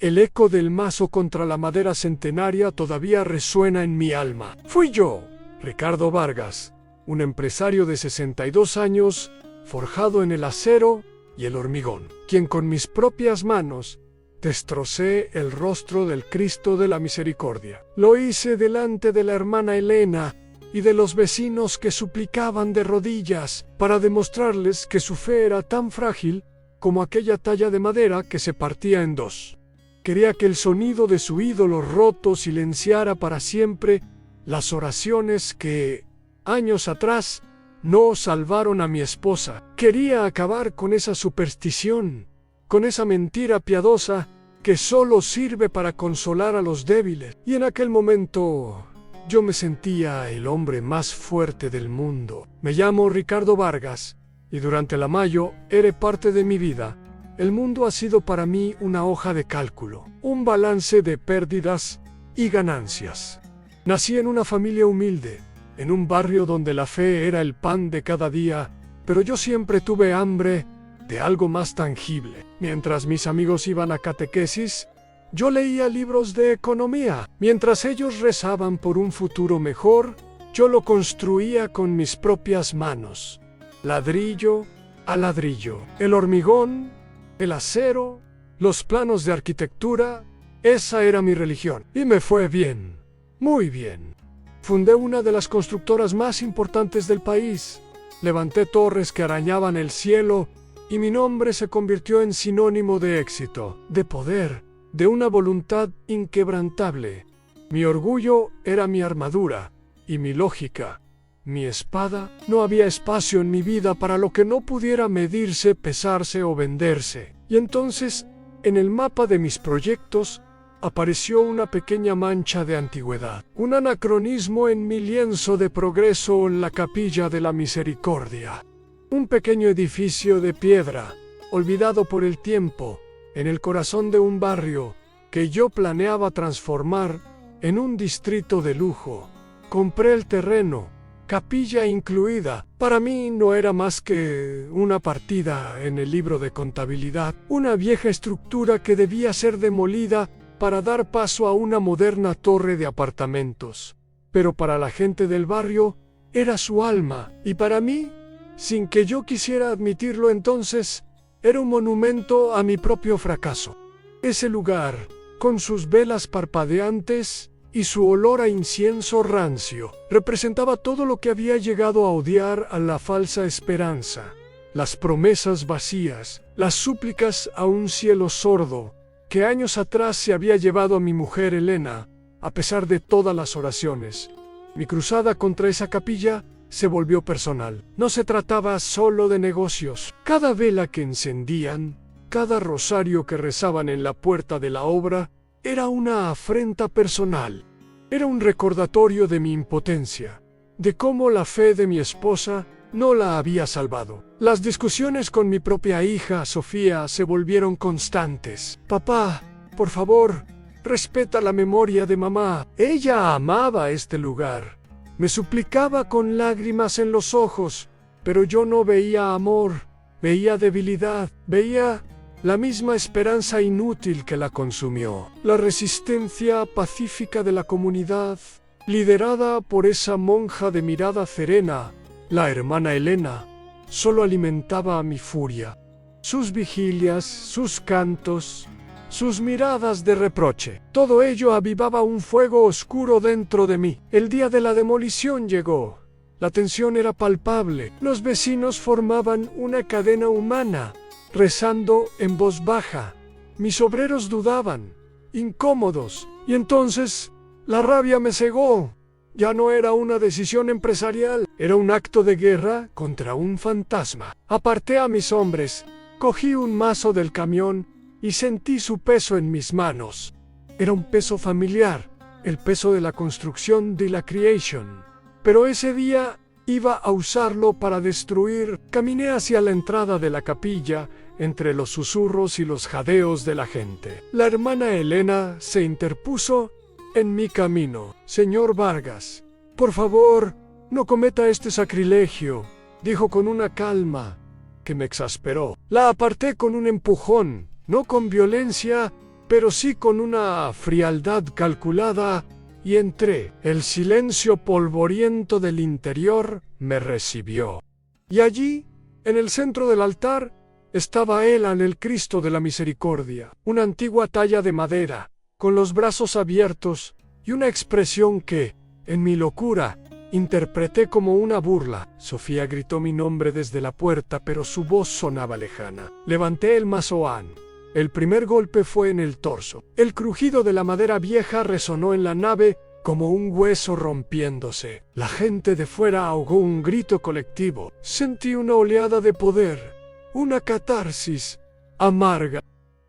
El eco del mazo contra la madera centenaria todavía resuena en mi alma. Fui yo, Ricardo Vargas, un empresario de 62 años, forjado en el acero y el hormigón, quien con mis propias manos destrocé el rostro del Cristo de la Misericordia. Lo hice delante de la hermana Elena y de los vecinos que suplicaban de rodillas para demostrarles que su fe era tan frágil como aquella talla de madera que se partía en dos. Quería que el sonido de su ídolo roto silenciara para siempre las oraciones que, años atrás, no salvaron a mi esposa. Quería acabar con esa superstición, con esa mentira piadosa que solo sirve para consolar a los débiles. Y en aquel momento yo me sentía el hombre más fuerte del mundo. Me llamo Ricardo Vargas y durante la Mayo era parte de mi vida. El mundo ha sido para mí una hoja de cálculo, un balance de pérdidas y ganancias. Nací en una familia humilde, en un barrio donde la fe era el pan de cada día, pero yo siempre tuve hambre de algo más tangible. Mientras mis amigos iban a catequesis, yo leía libros de economía. Mientras ellos rezaban por un futuro mejor, yo lo construía con mis propias manos, ladrillo a ladrillo. El hormigón, el acero, los planos de arquitectura, esa era mi religión. Y me fue bien, muy bien. Fundé una de las constructoras más importantes del país. Levanté torres que arañaban el cielo y mi nombre se convirtió en sinónimo de éxito, de poder, de una voluntad inquebrantable. Mi orgullo era mi armadura y mi lógica, mi espada. No había espacio en mi vida para lo que no pudiera medirse, pesarse o venderse. Y entonces, en el mapa de mis proyectos, apareció una pequeña mancha de antigüedad, un anacronismo en mi lienzo de progreso en la Capilla de la Misericordia. Un pequeño edificio de piedra, olvidado por el tiempo, en el corazón de un barrio que yo planeaba transformar en un distrito de lujo. Compré el terreno, capilla incluida. Para mí no era más que una partida en el libro de contabilidad, una vieja estructura que debía ser demolida para dar paso a una moderna torre de apartamentos. Pero para la gente del barrio era su alma, y para mí, sin que yo quisiera admitirlo entonces, era un monumento a mi propio fracaso. Ese lugar, con sus velas parpadeantes y su olor a incienso rancio, representaba todo lo que había llegado a odiar a la falsa esperanza, las promesas vacías, las súplicas a un cielo sordo, que años atrás se había llevado a mi mujer Elena, a pesar de todas las oraciones. Mi cruzada contra esa capilla se volvió personal. No se trataba solo de negocios. Cada vela que encendían, cada rosario que rezaban en la puerta de la obra, era una afrenta personal. Era un recordatorio de mi impotencia, de cómo la fe de mi esposa no la había salvado. Las discusiones con mi propia hija, Sofía, se volvieron constantes. Papá, por favor, respeta la memoria de mamá. Ella amaba este lugar. Me suplicaba con lágrimas en los ojos, pero yo no veía amor, veía debilidad, veía la misma esperanza inútil que la consumió. La resistencia pacífica de la comunidad, liderada por esa monja de mirada serena, la hermana Elena, solo alimentaba a mi furia. Sus vigilias, sus cantos, sus miradas de reproche, todo ello avivaba un fuego oscuro dentro de mí. El día de la demolición llegó. La tensión era palpable. Los vecinos formaban una cadena humana, rezando en voz baja. Mis obreros dudaban, incómodos, y entonces la rabia me cegó. Ya no era una decisión empresarial, era un acto de guerra contra un fantasma. Aparté a mis hombres, cogí un mazo del camión y sentí su peso en mis manos. Era un peso familiar, el peso de la construcción de la creation. Pero ese día iba a usarlo para destruir. Caminé hacia la entrada de la capilla, entre los susurros y los jadeos de la gente. La hermana Elena se interpuso en mi camino. Señor Vargas, por favor, no cometa este sacrilegio, dijo con una calma que me exasperó. La aparté con un empujón, no con violencia, pero sí con una frialdad calculada, y entré. El silencio polvoriento del interior me recibió. Y allí, en el centro del altar, estaba Elan, el Cristo de la Misericordia, una antigua talla de madera, con los brazos abiertos y una expresión que, en mi locura, interpreté como una burla. Sofía gritó mi nombre desde la puerta, pero su voz sonaba lejana. Levanté el mazoán. El primer golpe fue en el torso. El crujido de la madera vieja resonó en la nave como un hueso rompiéndose. La gente de fuera ahogó un grito colectivo. Sentí una oleada de poder, una catarsis amarga.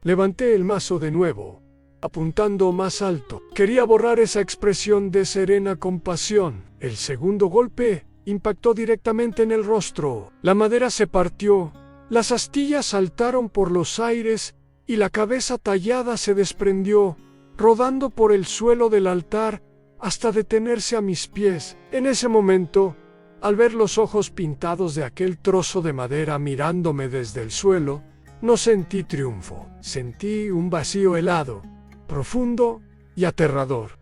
Levanté el mazo de nuevo, apuntando más alto. Quería borrar esa expresión de serena compasión. El segundo golpe impactó directamente en el rostro. La madera se partió, las astillas saltaron por los aires y la cabeza tallada se desprendió, rodando por el suelo del altar hasta detenerse a mis pies. En ese momento, al ver los ojos pintados de aquel trozo de madera mirándome desde el suelo, no sentí triunfo. Sentí un vacío helado, profundo y aterrador.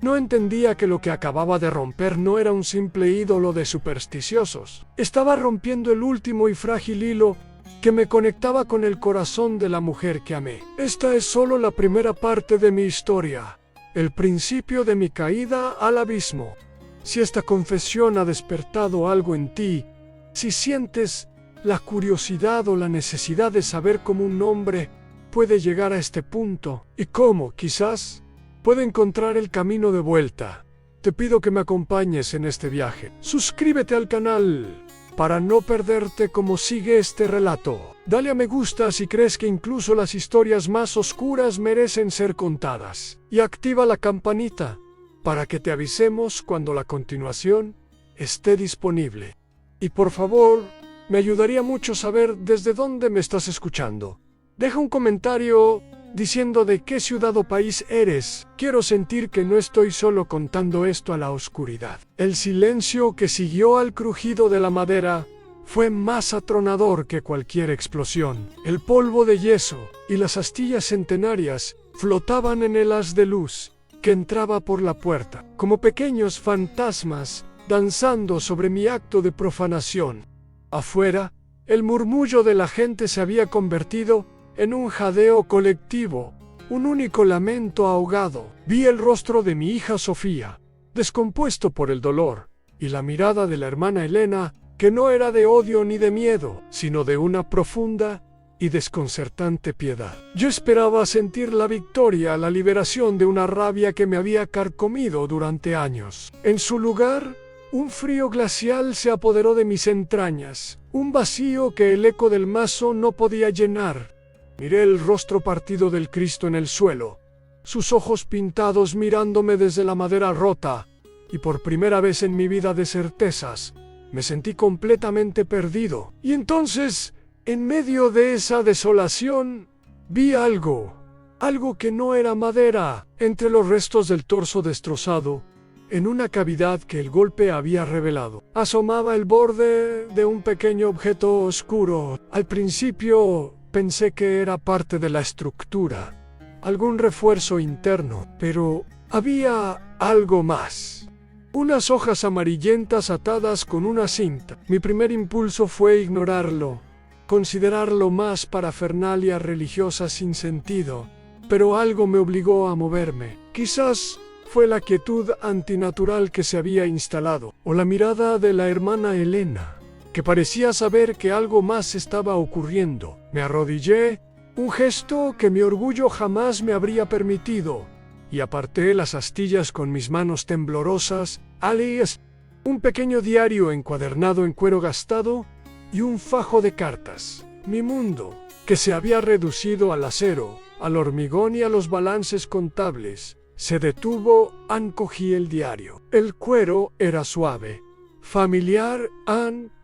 No entendía que lo que acababa de romper no era un simple ídolo de supersticiosos. Estaba rompiendo el último y frágil hilo que me conectaba con el corazón de la mujer que amé. Esta es solo la primera parte de mi historia, el principio de mi caída al abismo. Si esta confesión ha despertado algo en ti, si sientes la curiosidad o la necesidad de saber cómo un hombre puede llegar a este punto y cómo, quizás, puede encontrar el camino de vuelta, te pido que me acompañes en este viaje. Suscríbete al canal para no perderte cómo sigue este relato. Dale a me gusta si crees que incluso las historias más oscuras merecen ser contadas. Y activa la campanita para que te avisemos cuando la continuación esté disponible. Y por favor, me ayudaría mucho saber desde dónde me estás escuchando. Deja un comentario diciendo de qué ciudad o país eres. Quiero sentir que no estoy solo contando esto a la oscuridad. El silencio que siguió al crujido de la madera fue más atronador que cualquier explosión. El polvo de yeso y las astillas centenarias flotaban en el haz de luz que entraba por la puerta, como pequeños fantasmas danzando sobre mi acto de profanación. Afuera, el murmullo de la gente se había convertido en un jadeo colectivo, un único lamento ahogado. Vi el rostro de mi hija Sofía, descompuesto por el dolor, y la mirada de la hermana Elena, que no era de odio ni de miedo, sino de una profunda y desconcertante piedad. Yo esperaba sentir la victoria, la liberación de una rabia que me había carcomido durante años. En su lugar, un frío glacial se apoderó de mis entrañas, un vacío que el eco del mazo no podía llenar. Miré el rostro partido del Cristo en el suelo, sus ojos pintados mirándome desde la madera rota, y por primera vez en mi vida de certezas, me sentí completamente perdido. Y entonces, en medio de esa desolación, vi algo que no era madera. Entre los restos del torso destrozado, en una cavidad que el golpe había revelado, asomaba el borde de un pequeño objeto oscuro. Al principio pensé que era parte de la estructura, algún refuerzo interno, pero había algo más. Unas hojas amarillentas atadas con una cinta. Mi primer impulso fue ignorarlo, considerarlo más parafernalia religiosa sin sentido, pero algo me obligó a moverme. Quizás fue la quietud antinatural que se había instalado, o la mirada de la hermana Elena, que parecía saber que algo más estaba ocurriendo. Me arrodillé, un gesto que mi orgullo jamás me habría permitido, y aparté las astillas con mis manos temblorosas, alias, un pequeño diario encuadernado en cuero gastado y un fajo de cartas. Mi mundo, que se había reducido al acero, al hormigón y a los balances contables, se detuvo. Cogí el diario. El cuero era suave, familiar,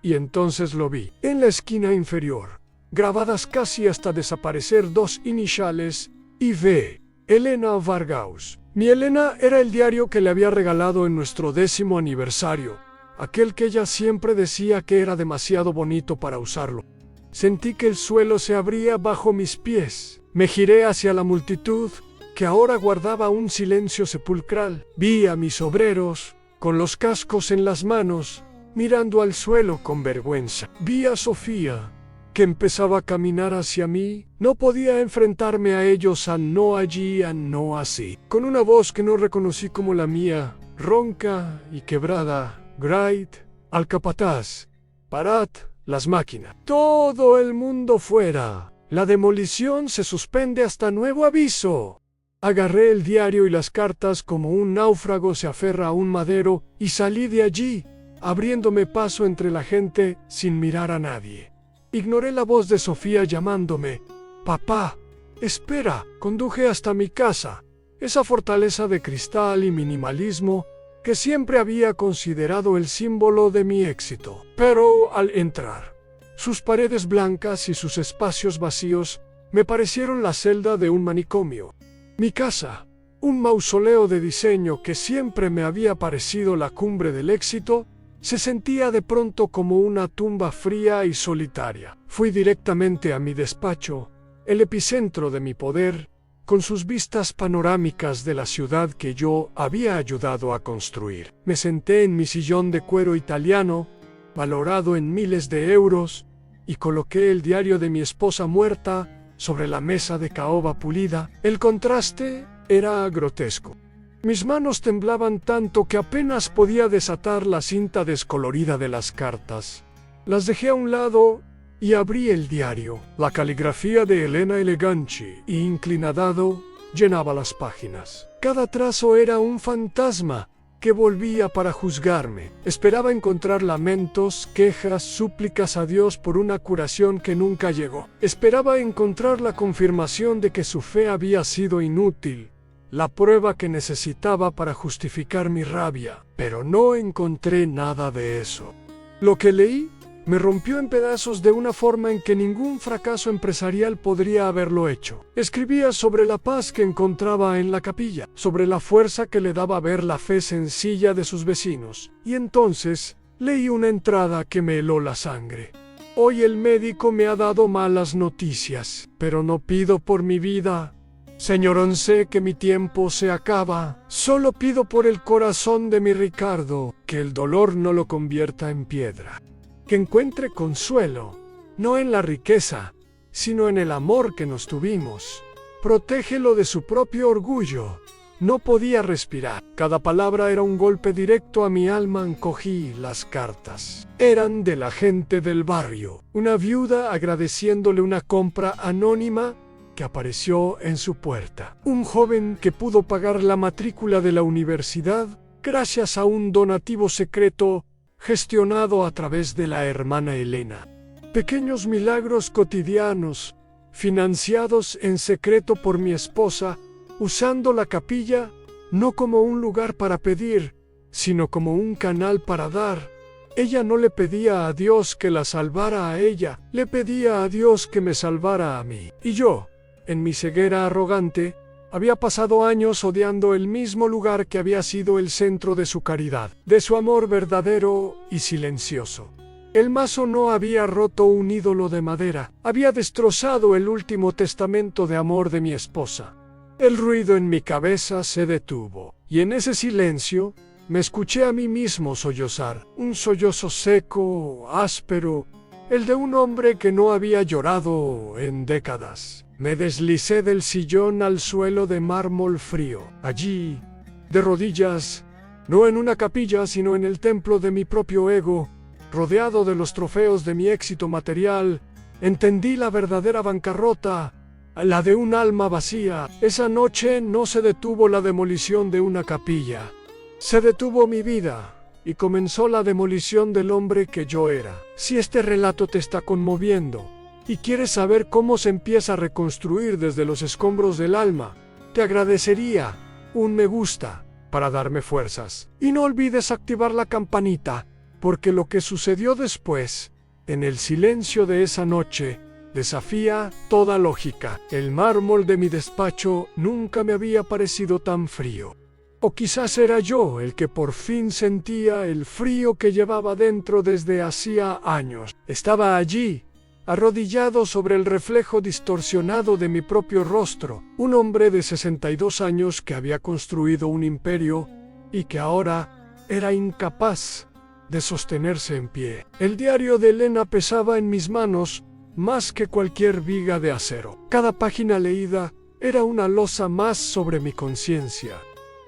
y entonces lo vi. En la esquina inferior, grabadas casi hasta desaparecer, dos iniciales, IV, Elena Vargaus. Mi Elena era el diario que le había regalado en nuestro 10º aniversario, aquel que ella siempre decía que era demasiado bonito para usarlo. Sentí que el suelo se abría bajo mis pies. Me giré hacia la multitud que ahora guardaba un silencio sepulcral. Vi a mis obreros, con los cascos en las manos, mirando al suelo con vergüenza. Vi a Sofía, que empezaba a caminar hacia mí. No podía enfrentarme a ellos a no allí, a no así. Con una voz que no reconocí como la mía, ronca y quebrada, Great, al capataz, parad las máquinas. Todo el mundo fuera. La demolición se suspende hasta nuevo aviso. Agarré el diario y las cartas como un náufrago se aferra a un madero y salí de allí, abriéndome paso entre la gente sin mirar a nadie. Ignoré la voz de Sofía llamándome. Papá, espera. Conduje hasta mi casa, esa fortaleza de cristal y minimalismo que siempre había considerado el símbolo de mi éxito. Pero al entrar, sus paredes blancas y sus espacios vacíos me parecieron la celda de un manicomio. Mi casa, un mausoleo de diseño que siempre me había parecido la cumbre del éxito, se sentía de pronto como una tumba fría y solitaria. Fui directamente a mi despacho, el epicentro de mi poder, con sus vistas panorámicas de la ciudad que yo había ayudado a construir. Me senté en mi sillón de cuero italiano, valorado en miles de euros, y coloqué el diario de mi esposa muerta sobre la mesa de caoba pulida. El contraste era grotesco. Mis manos temblaban tanto que apenas podía desatar la cinta descolorida de las cartas. Las dejé a un lado y abrí el diario. La caligrafía de Elena Eleganci, inclinado, llenaba las páginas. Cada trazo era un fantasma que volvía para juzgarme. Esperaba encontrar lamentos, quejas, súplicas a Dios por una curación que nunca llegó. Esperaba encontrar la confirmación de que su fe había sido inútil, la prueba que necesitaba para justificar mi rabia, pero no encontré nada de eso. Lo que leí me rompió en pedazos de una forma en que ningún fracaso empresarial podría haberlo hecho. Escribía sobre la paz que encontraba en la capilla, sobre la fuerza que le daba ver la fe sencilla de sus vecinos. Y entonces leí una entrada que me heló la sangre. Hoy el médico me ha dado malas noticias, pero no pido por mi vida. Señor, sé que mi tiempo se acaba. Solo pido por el corazón de mi Ricardo, que el dolor no lo convierta en piedra. Que encuentre consuelo, no en la riqueza, sino en el amor que nos tuvimos. Protégelo de su propio orgullo. No podía respirar. Cada palabra era un golpe directo a mi alma. Encogí las cartas. Eran de la gente del barrio. Una viuda agradeciéndole una compra anónima que apareció en su puerta. Un joven que pudo pagar la matrícula de la universidad gracias a un donativo secreto gestionado a través de la hermana Elena. Pequeños milagros cotidianos, financiados en secreto por mi esposa, usando la capilla no como un lugar para pedir, sino como un canal para dar. Ella no le pedía a Dios que la salvara a ella, le pedía a Dios que me salvara a mí. Y yo, en mi ceguera arrogante, había pasado años odiando el mismo lugar que había sido el centro de su caridad, de su amor verdadero y silencioso. El mazo no había roto un ídolo de madera, había destrozado el último testamento de amor de mi esposa. El ruido en mi cabeza se detuvo, y en ese silencio me escuché a mí mismo sollozar, un sollozo seco, áspero, el de un hombre que no había llorado en décadas. Me deslicé del sillón al suelo de mármol frío. Allí, de rodillas, no en una capilla, sino en el templo de mi propio ego, rodeado de los trofeos de mi éxito material, entendí la verdadera bancarrota, la de un alma vacía. Esa noche no se detuvo la demolición de una capilla. Se detuvo mi vida y comenzó la demolición del hombre que yo era. Si este relato te está conmoviendo y quieres saber cómo se empieza a reconstruir desde los escombros del alma, te agradecería un me gusta para darme fuerzas. Y no olvides activar la campanita, porque lo que sucedió después, en el silencio de esa noche, desafía toda lógica. El mármol de mi despacho nunca me había parecido tan frío. O quizás era yo el que por fin sentía el frío que llevaba dentro desde hacía años. Estaba allí, arrodillado sobre el reflejo distorsionado de mi propio rostro, un hombre de 62 años que había construido un imperio y que ahora era incapaz de sostenerse en pie. El diario de Elena pesaba en mis manos más que cualquier viga de acero. Cada página leída era una losa más sobre mi conciencia.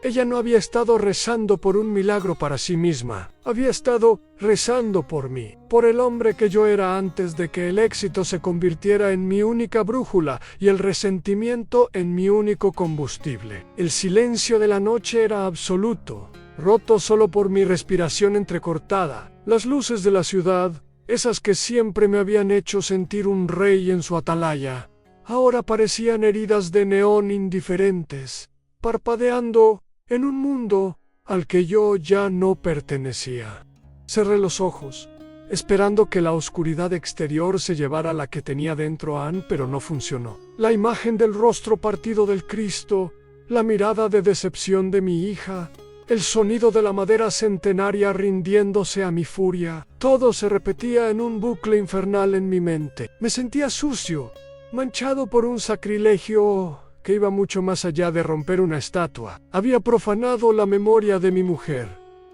Ella no había estado rezando por un milagro para sí misma. Había estado rezando por mí, por el hombre que yo era antes de que el éxito se convirtiera en mi única brújula y el resentimiento en mi único combustible. El silencio de la noche era absoluto, roto solo por mi respiración entrecortada. Las luces de la ciudad, esas que siempre me habían hecho sentir un rey en su atalaya, ahora parecían heridas de neón indiferentes, parpadeando en un mundo al que yo ya no pertenecía. Cerré los ojos, esperando que la oscuridad exterior se llevara la que tenía dentro Anne, pero no funcionó. La imagen del rostro partido del Cristo, la mirada de decepción de mi hija, el sonido de la madera centenaria rindiéndose a mi furia, todo se repetía en un bucle infernal en mi mente. Me sentía sucio, manchado por un sacrilegio que iba mucho más allá de romper una estatua. Había profanado la memoria de mi mujer.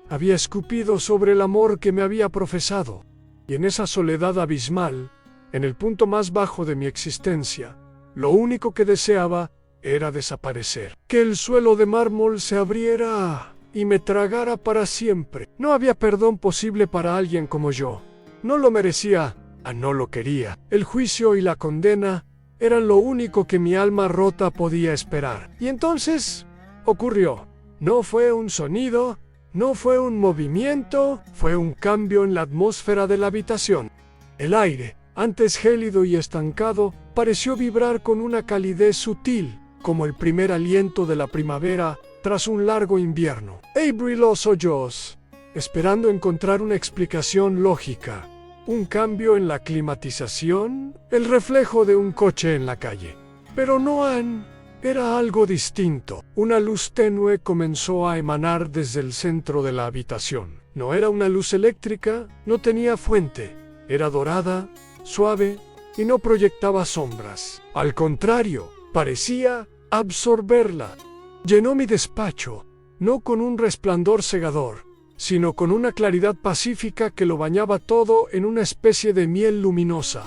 Había escupido sobre el amor que me había profesado. Y en esa soledad abismal, en el punto más bajo de mi existencia, lo único que deseaba era desaparecer. Que el suelo de mármol se abriera y me tragara para siempre. No había perdón posible para alguien como yo. No lo merecía, no lo quería. El juicio y la condena eran lo único que mi alma rota podía esperar. Y entonces ocurrió. No fue un sonido, no fue un movimiento, fue un cambio en la atmósfera de la habitación. El aire, antes gélido y estancado, pareció vibrar con una calidez sutil, como el primer aliento de la primavera tras un largo invierno. Avery los oyos, esperando encontrar una explicación lógica. Un cambio en la climatización, el reflejo de un coche en la calle. Pero no Anne, era algo distinto. Una luz tenue comenzó a emanar desde el centro de la habitación. No era una luz eléctrica, no tenía fuente. Era dorada, suave y no proyectaba sombras. Al contrario, parecía absorberla. Llenó mi despacho, no con un resplandor cegador, sino con una claridad pacífica que lo bañaba todo en una especie de miel luminosa.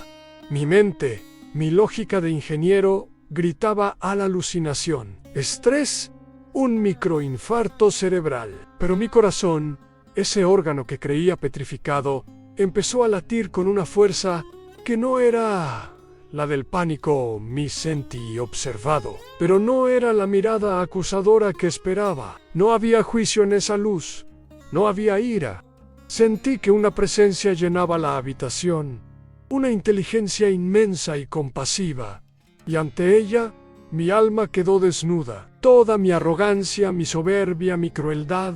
Mi mente, mi lógica de ingeniero, gritaba a la alucinación. Estrés, un microinfarto cerebral. Pero mi corazón, ese órgano que creía petrificado, empezó a latir con una fuerza que no era la del pánico mi sentí observado, pero no era la mirada acusadora que esperaba. No había juicio en esa luz. No había ira. Sentí que una presencia llenaba la habitación, una inteligencia inmensa y compasiva, y ante ella mi alma quedó desnuda. Toda mi arrogancia, mi soberbia, mi crueldad,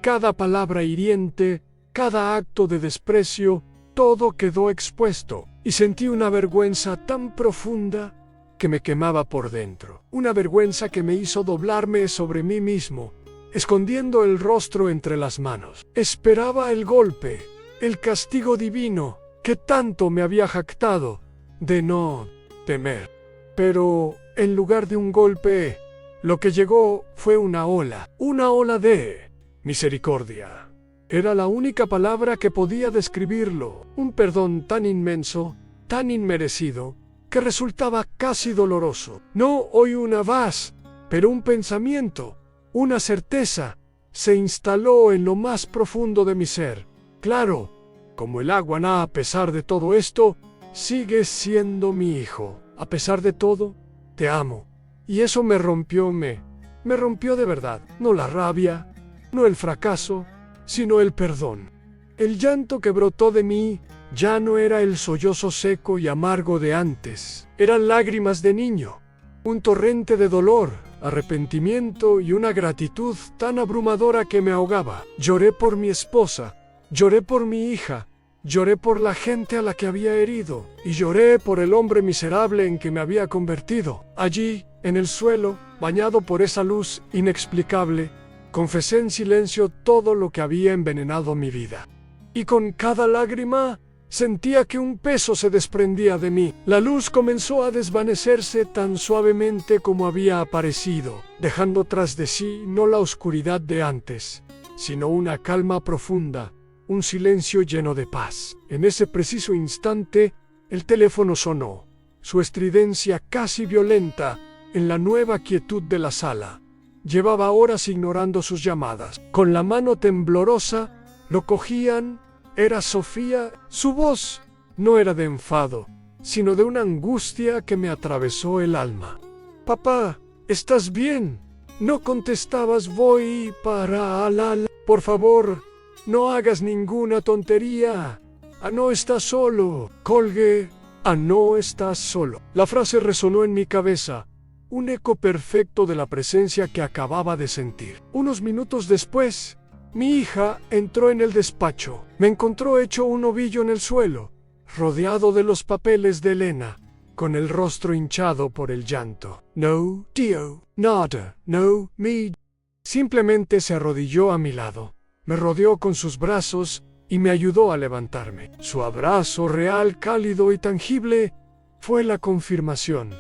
cada palabra hiriente, cada acto de desprecio, todo quedó expuesto, y sentí una vergüenza tan profunda que me quemaba por dentro. Una vergüenza que me hizo doblarme sobre mí mismo, escondiendo el rostro entre las manos. Esperaba el golpe, el castigo divino, que tanto me había jactado de no temer. Pero, en lugar de un golpe, lo que llegó fue una ola de misericordia. Era la única palabra que podía describirlo, un perdón tan inmenso, tan inmerecido, que resultaba casi doloroso. No hoy una voz, pero un pensamiento, una certeza, se instaló en lo más profundo de mi ser. Claro, como el agua, a pesar de todo esto, sigues siendo mi hijo. A pesar de todo, te amo. Y eso me rompió de verdad. No la rabia, no el fracaso, sino el perdón. El llanto que brotó de mí ya no era el sollozo seco y amargo de antes. Eran lágrimas de niño, un torrente de dolor, arrepentimiento y una gratitud tan abrumadora que me ahogaba. Lloré por mi esposa, lloré por mi hija, lloré por la gente a la que había herido, y lloré por el hombre miserable en que me había convertido. Allí, en el suelo, bañado por esa luz inexplicable, confesé en silencio todo lo que había envenenado mi vida. Y con cada lágrima, Sentía que un peso se desprendía de mí. La luz comenzó a desvanecerse tan suavemente como había aparecido, dejando tras de sí no la oscuridad de antes, sino una calma profunda, un silencio lleno de paz. En ese preciso instante, el teléfono sonó, su estridencia casi violenta en la nueva quietud de la sala. Llevaba horas ignorando sus llamadas. Con la mano temblorosa, lo cogían. Era Sofía. Su voz no era de enfado, sino de una angustia que me atravesó el alma. «Papá, ¿estás bien? No contestabas. Voy para la... Por favor, no hagas ninguna tontería. No estás solo. Colgué. No estás solo». La frase resonó en mi cabeza, un eco perfecto de la presencia que acababa de sentir. Unos minutos después, mi hija entró en el despacho. Me encontró hecho un ovillo en el suelo, rodeado de los papeles de Elena, con el rostro hinchado por el llanto. «No, tío, nada, no, me...». Simplemente se arrodilló a mi lado, me rodeó con sus brazos y me ayudó a levantarme. Su abrazo real, cálido y tangible, fue la confirmación.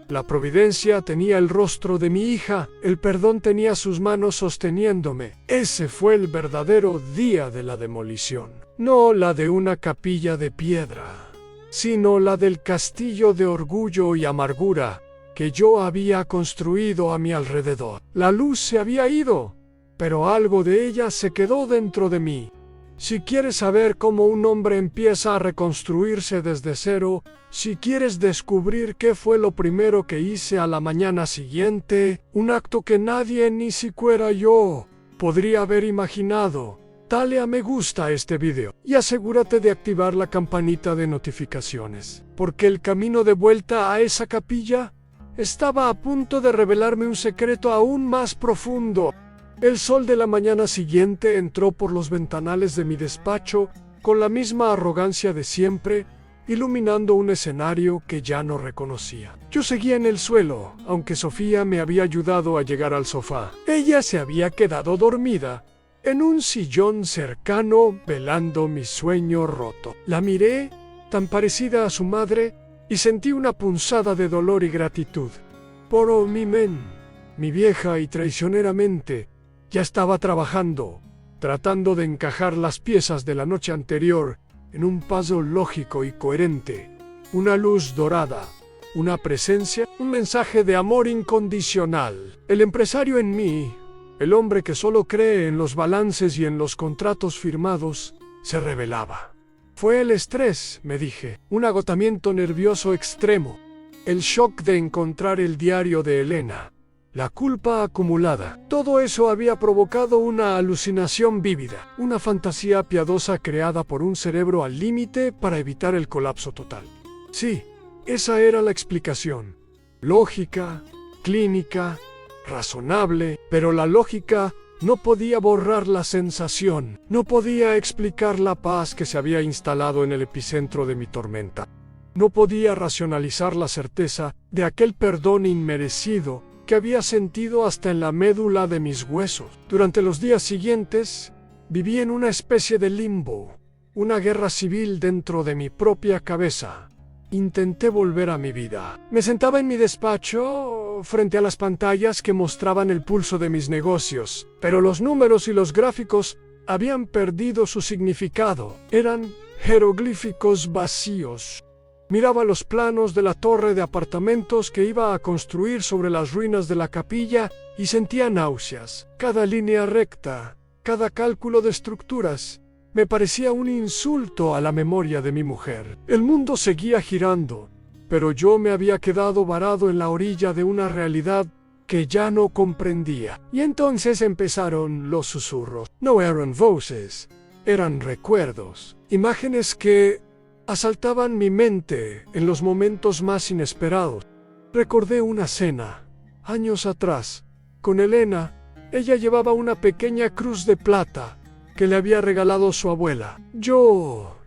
La providencia tenía el rostro de mi hija, el perdón tenía sus manos sosteniéndome. Ese fue el verdadero día de la demolición. No la de una capilla de piedra, sino la del castillo de orgullo y amargura que yo había construido a mi alrededor. La luz se había ido, pero algo de ella se quedó dentro de mí. Si quieres saber cómo un hombre empieza a reconstruirse desde cero, si quieres descubrir qué fue lo primero que hice a la mañana siguiente, un acto que nadie, ni siquiera yo, podría haber imaginado, dale a me gusta a este video y asegúrate de activar la campanita de notificaciones, porque el camino de vuelta a esa capilla estaba a punto de revelarme un secreto aún más profundo. El sol de la mañana siguiente entró por los ventanales de mi despacho con la misma arrogancia de siempre, iluminando un escenario que ya no reconocía. Yo seguía en el suelo, aunque Sofía me había ayudado a llegar al sofá. Ella se había quedado dormida en un sillón cercano, velando mi sueño roto. La miré, tan parecida a su madre, y sentí una punzada de dolor y gratitud. Por mi vieja y traicioneramente, ya estaba trabajando, tratando de encajar las piezas de la noche anterior en un puzzle lógico y coherente. Una luz dorada, una presencia, un mensaje de amor incondicional. El empresario en mí, el hombre que solo cree en los balances y en los contratos firmados, se revelaba. Fue el estrés, me dije, un agotamiento nervioso extremo, el shock de encontrar el diario de Elena. La culpa acumulada. Todo eso había provocado una alucinación vívida, una fantasía piadosa creada por un cerebro al límite para evitar el colapso total. Sí, esa era la explicación. Lógica, clínica, razonable, pero la lógica no podía borrar la sensación, no podía explicar la paz que se había instalado en el epicentro de mi tormenta. No podía racionalizar la certeza de aquel perdón inmerecido que había sentido hasta en la médula de mis huesos. Durante los días siguientes, viví en una especie de limbo, una guerra civil dentro de mi propia cabeza. Intenté volver a mi vida. Me sentaba en mi despacho, frente a las pantallas que mostraban el pulso de mis negocios, pero los números y los gráficos habían perdido su significado. Eran jeroglíficos vacíos. Miraba los planos de la torre de apartamentos que iba a construir sobre las ruinas de la capilla y sentía náuseas. Cada línea recta, cada cálculo de estructuras, me parecía un insulto a la memoria de mi mujer. El mundo seguía girando, pero yo me había quedado varado en la orilla de una realidad que ya no comprendía. Y entonces empezaron los susurros. No eran voces, eran recuerdos, imágenes que asaltaban mi mente en los momentos más inesperados. Recordé una cena, años atrás, con Elena. Ella llevaba una pequeña cruz de plata que le había regalado su abuela. Yo,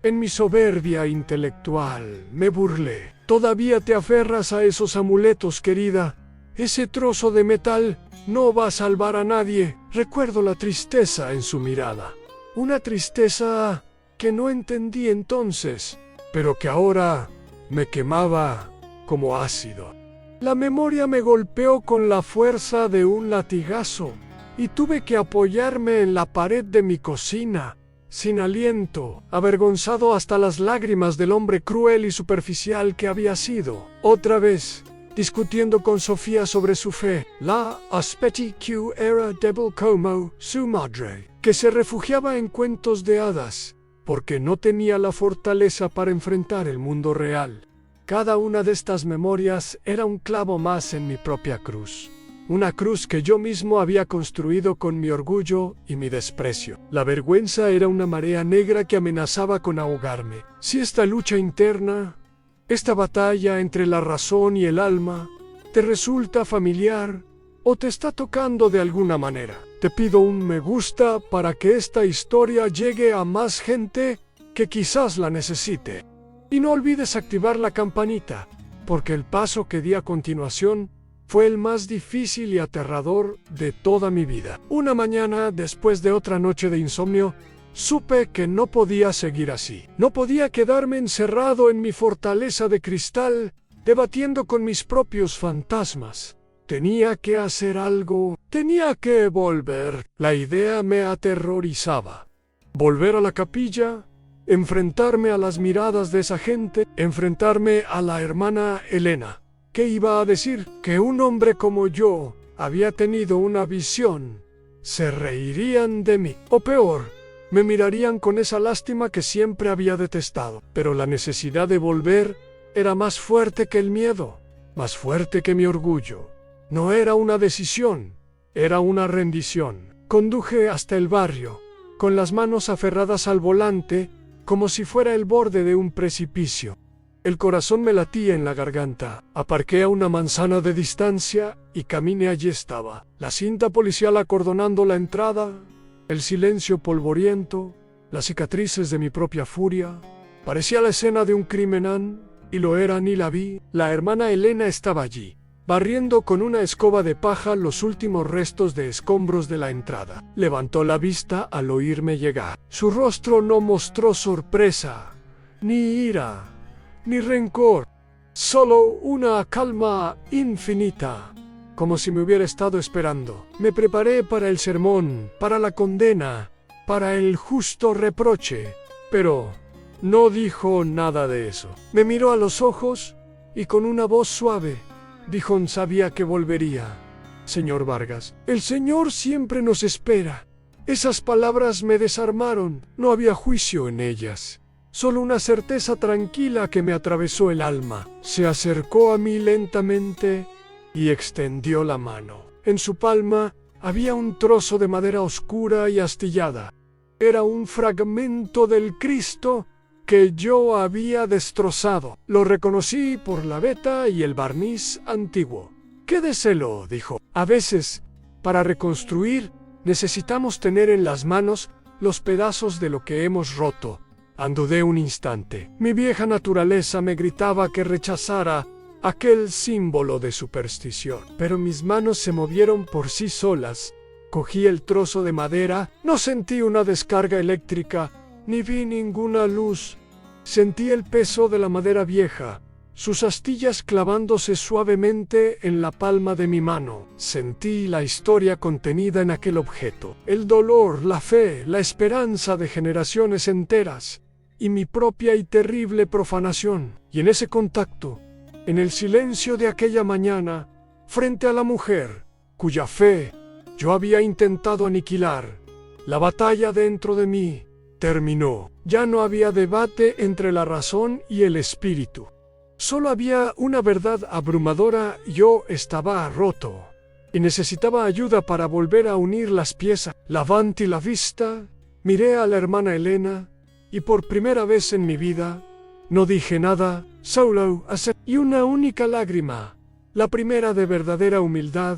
en mi soberbia intelectual, me burlé. ¿Todavía te aferras a esos amuletos, querida? Ese trozo de metal no va a salvar a nadie. Recuerdo la tristeza en su mirada. Una tristeza que no entendí entonces, pero que ahora me quemaba como ácido. La memoria me golpeó con la fuerza de un latigazo y tuve que apoyarme en la pared de mi cocina, sin aliento, avergonzado hasta las lágrimas del hombre cruel y superficial que había sido. Otra vez, discutiendo con Sofía sobre su fe, la aspetti que era débil como su madre, que se refugiaba en cuentos de hadas, porque no tenía la fortaleza para enfrentar el mundo real. Cada una de estas memorias era un clavo más en mi propia cruz. Una cruz que yo mismo había construido con mi orgullo y mi desprecio. La vergüenza era una marea negra que amenazaba con ahogarme. Si esta lucha interna, esta batalla entre la razón y el alma, te resulta familiar o te está tocando de alguna manera, te pido un me gusta para que esta historia llegue a más gente que quizás la necesite. Y no olvides activar la campanita, porque el paso que di a continuación fue el más difícil y aterrador de toda mi vida. Una mañana, después de otra noche de insomnio, supe que no podía seguir así. No podía quedarme encerrado en mi fortaleza de cristal, debatiendo con mis propios fantasmas. Tenía que hacer algo, tenía que volver. La idea me aterrorizaba. Volver a la capilla, enfrentarme a las miradas de esa gente, enfrentarme a la hermana Elena. ¿Qué iba a decir? Que un hombre como yo había tenido una visión. Se reirían de mí. O peor, me mirarían con esa lástima que siempre había detestado. Pero la necesidad de volver era más fuerte que el miedo, más fuerte que mi orgullo. No era una decisión, era una rendición. Conduje hasta el barrio, con las manos aferradas al volante, como si fuera el borde de un precipicio. El corazón me latía en la garganta. Aparqué a una manzana de distancia y caminé. Allí estaba, la cinta policial acordonando la entrada, el silencio polvoriento, las cicatrices de mi propia furia. Parecía la escena de un crimen, y lo era, ni la vi. La hermana Elena estaba allí, barriendo con una escoba de paja los últimos restos de escombros de la entrada. Levantó la vista al oírme llegar. Su rostro no mostró sorpresa, ni ira, ni rencor, solo una calma infinita, como si me hubiera estado esperando. Me preparé para el sermón, para la condena, para el justo reproche, pero no dijo nada de eso. Me miró a los ojos y con una voz suave dijo: sabía que volvería, señor Vargas. El Señor siempre nos espera. Esas palabras me desarmaron. No había juicio en ellas, solo una certeza tranquila que me atravesó el alma. Se acercó a mí lentamente y extendió la mano. En su palma había un trozo de madera oscura y astillada. Era un fragmento del Cristo que yo había destrozado. Lo reconocí por la veta y el barniz antiguo. «Quédeselo», dijo. «A veces, para reconstruir, necesitamos tener en las manos los pedazos de lo que hemos roto». Andudé un instante. Mi vieja naturaleza me gritaba que rechazara aquel símbolo de superstición. Pero mis manos se movieron por sí solas. Cogí el trozo de madera. No sentí una descarga eléctrica, ni vi ninguna luz. Sentí el peso de la madera vieja, sus astillas clavándose suavemente en la palma de mi mano. Sentí la historia contenida en aquel objeto, el dolor, la fe, la esperanza de generaciones enteras, y mi propia y terrible profanación. Y en ese contacto, en el silencio de aquella mañana, frente a la mujer cuya fe yo había intentado aniquilar, la batalla dentro de mí terminó. Ya no había debate entre la razón y el espíritu. Solo había una verdad abrumadora: yo estaba roto y necesitaba ayuda para volver a unir las piezas. Levanté la vista, miré a la hermana Elena y por primera vez en mi vida no dije nada, solo y una única lágrima, la primera de verdadera humildad,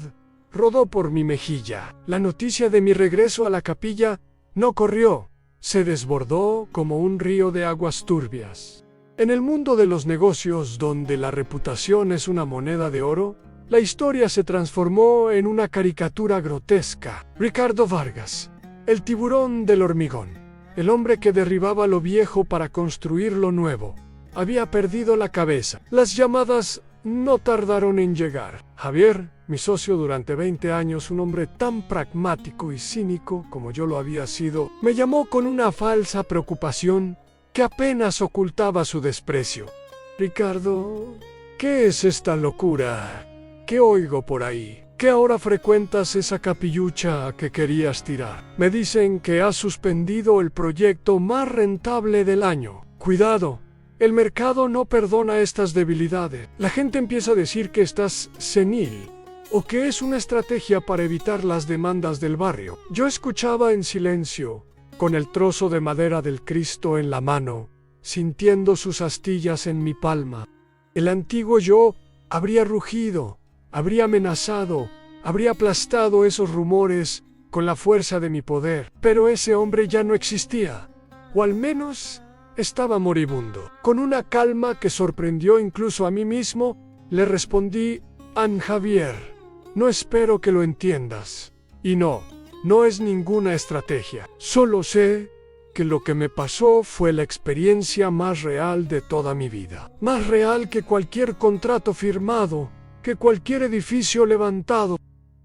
rodó por mi mejilla. La noticia de mi regreso a la capilla no corrió, se desbordó como un río de aguas turbias. En el mundo de los negocios, donde la reputación es una moneda de oro, la historia se transformó en una caricatura grotesca. Ricardo Vargas, el tiburón del hormigón. el hombre que derribaba lo viejo para construir lo nuevo. Había perdido la cabeza. Las llamadas no tardaron en llegar. Javier, mi socio durante 20 años, un hombre tan pragmático y cínico como yo lo había sido, me llamó con una falsa preocupación que apenas ocultaba su desprecio. Ricardo, ¿qué es esta locura? ¿Qué oigo por ahí? ¿Que ahora frecuentas esa capillucha que querías tirar? Me dicen que has suspendido el proyecto más rentable del año. Cuidado, el mercado no perdona estas debilidades. La gente empieza a decir que estás senil o que es una estrategia para evitar las demandas del barrio. Yo escuchaba en silencio, con el trozo de madera del Cristo en la mano, sintiendo sus astillas en mi palma. El antiguo yo habría rugido, habría amenazado, habría aplastado esos rumores con la fuerza de mi poder, pero ese hombre ya no existía, o al menos estaba moribundo. Con una calma que sorprendió incluso a mí mismo, le respondí: Javier, no espero que lo entiendas. Y no es ninguna estrategia. Solo sé que lo que me pasó fue la experiencia más real de toda mi vida. Más real que cualquier contrato firmado, que cualquier edificio levantado.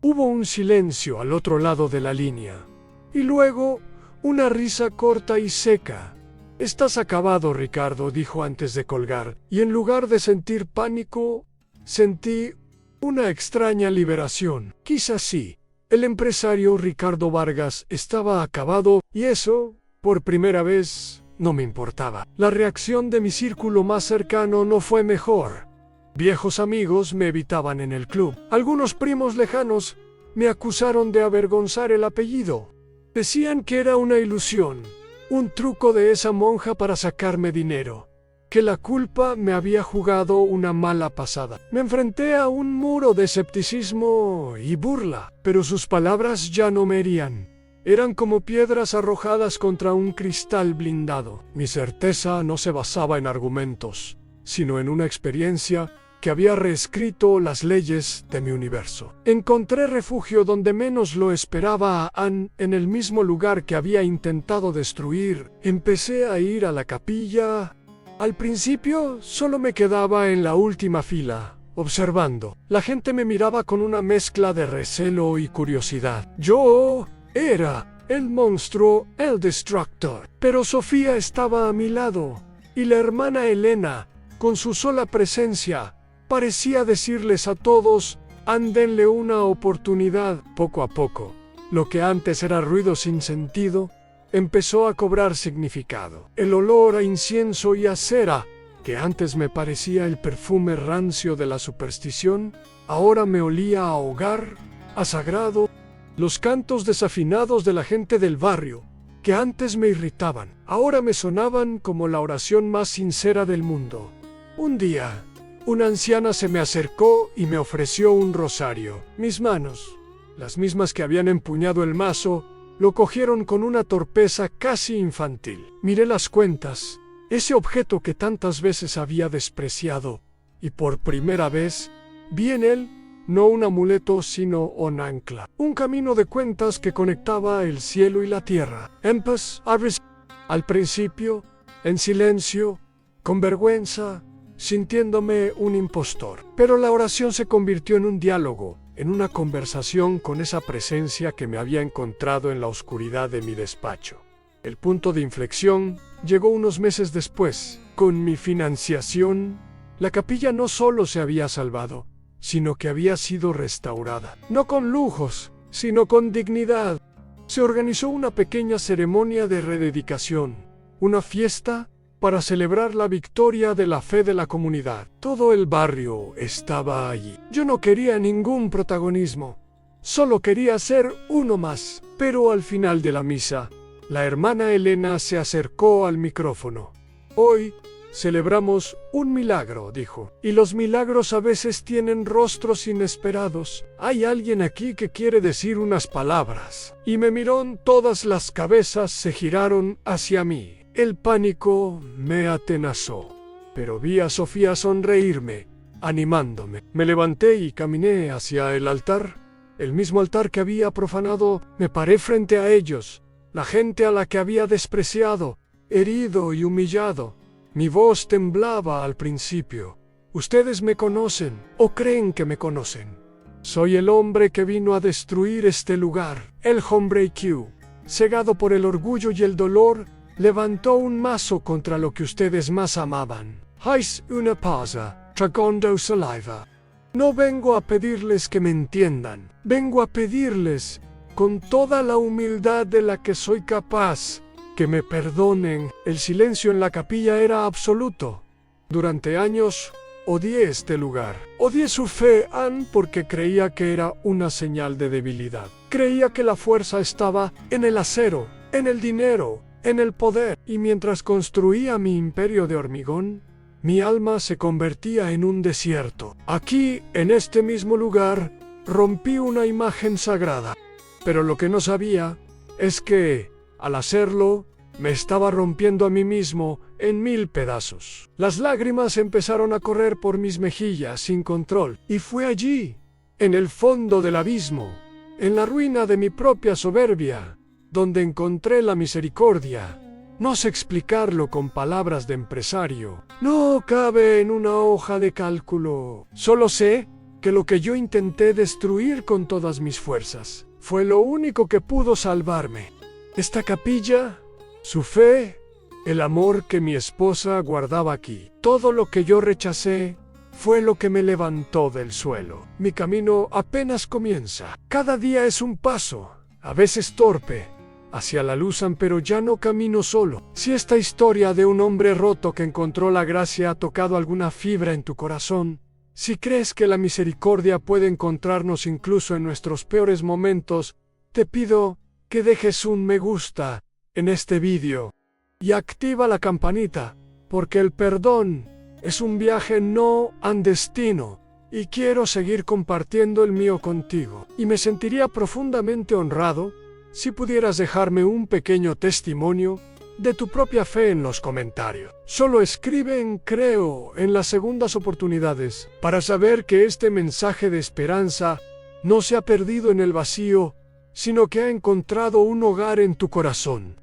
Hubo un silencio al otro lado de la línea. Y luego, una risa corta y seca. «Estás acabado, Ricardo», dijo antes de colgar, y en lugar de sentir pánico, sentí una extraña liberación. Quizás sí, el empresario Ricardo Vargas estaba acabado, y eso, por primera vez, no me importaba. La reacción de mi círculo más cercano no fue mejor. Viejos amigos me evitaban en el club. Algunos primos lejanos me acusaron de avergonzar el apellido. Decían que era una ilusión, un truco de esa monja para sacarme dinero, que la culpa me había jugado una mala pasada. Me enfrenté a un muro de escepticismo y burla, pero sus palabras ya no me herían. Eran como piedras arrojadas contra un cristal blindado. Mi certeza no se basaba en argumentos, sino en una experiencia que había reescrito las leyes de mi universo. Encontré refugio donde menos lo esperaba a Anne, en el mismo lugar que había intentado destruir. Empecé a ir a la capilla. Al principio solo me quedaba en la última fila, observando. La gente me miraba con una mezcla de recelo y curiosidad. Yo era el monstruo, el Destructor. Pero Sofía estaba a mi lado, y la hermana Elena, con su sola presencia, parecía decirles a todos: «Denle una oportunidad». Poco a poco, lo que antes era ruido sin sentido, empezó a cobrar significado. El olor a incienso y a cera, que antes me parecía el perfume rancio de la superstición, ahora me olía a hogar, a sagrado. Los cantos desafinados de la gente del barrio, que antes me irritaban, ahora me sonaban como la oración más sincera del mundo. Un día, una anciana se me acercó y me ofreció un rosario. Mis manos, las mismas que habían empuñado el mazo, lo cogieron con una torpeza casi infantil. Miré las cuentas, ese objeto que tantas veces había despreciado, y por primera vez vi en él no un amuleto sino un ancla, un camino de cuentas que conectaba el cielo y la tierra. Al principio, en silencio, con vergüenza, sintiéndome un impostor. Pero la oración se convirtió en un diálogo, en una conversación con esa presencia que me había encontrado en la oscuridad de mi despacho. El punto de inflexión llegó unos meses después. Con mi financiación, la capilla no solo se había salvado, sino que había sido restaurada. No con lujos, sino con dignidad. Se organizó una pequeña ceremonia de rededicación, una fiesta para celebrar la victoria de la fe de la comunidad. Todo el barrio estaba allí. Yo no quería ningún protagonismo, solo quería ser uno más. Pero al final de la misa, la hermana Elena se acercó al micrófono. «Hoy celebramos un milagro», dijo. «Y los milagros a veces tienen rostros inesperados. Hay alguien aquí que quiere decir unas palabras». Y me miró. Todas las cabezas se giraron hacia mí. El pánico me atenazó, pero vi a Sofía sonreírme, animándome. Me levanté y caminé hacia el altar, el mismo altar que había profanado. Me paré frente a ellos, la gente a la que había despreciado, herido y humillado. Mi voz temblaba al principio. Ustedes me conocen, o creen que me conocen. Soy el hombre que vino a destruir este lugar. El hombre Q, cegado por el orgullo y el dolor, levantó un mazo contra lo que ustedes más amaban. Hais una pausa, tragando saliva. No vengo a pedirles que me entiendan. Vengo a pedirles, con toda la humildad de la que soy capaz, que me perdonen. El silencio en la capilla era absoluto. Durante años odié este lugar. Odié su fe porque creía que era una señal de debilidad. Creía que la fuerza estaba en el acero, en el dinero, en el poder. Y mientras construía mi imperio de hormigón, mi alma se convertía en un desierto. Aquí, en este mismo lugar, rompí una imagen sagrada. Pero lo que no sabía es que, al hacerlo, me estaba rompiendo a mí mismo en 1000 pedazos. Las lágrimas empezaron a correr por mis mejillas sin control. Y fue allí, en el fondo del abismo, en la ruina de mi propia soberbia, donde encontré la misericordia. No sé explicarlo con palabras de empresario. No cabe en una hoja de cálculo. Solo sé que lo que yo intenté destruir con todas mis fuerzas fue lo único que pudo salvarme. Esta capilla, su fe, el amor que mi esposa guardaba aquí. Todo lo que yo rechacé fue lo que me levantó del suelo. Mi camino apenas comienza. Cada día es un paso, a veces torpe, hacia la luz, pero ya no camino solo. Si esta historia de un hombre roto que encontró la gracia ha tocado alguna fibra en tu corazón, si crees que la misericordia puede encontrarnos incluso en nuestros peores momentos, te pido que dejes un me gusta en este vídeo y activa la campanita, porque el perdón es un viaje, no un destino, y quiero seguir compartiendo el mío contigo. Y me sentiría profundamente honrado si pudieras dejarme un pequeño testimonio de tu propia fe en los comentarios. Solo escribe en creo en las segundas oportunidades para saber que este mensaje de esperanza no se ha perdido en el vacío, sino que ha encontrado un hogar en tu corazón.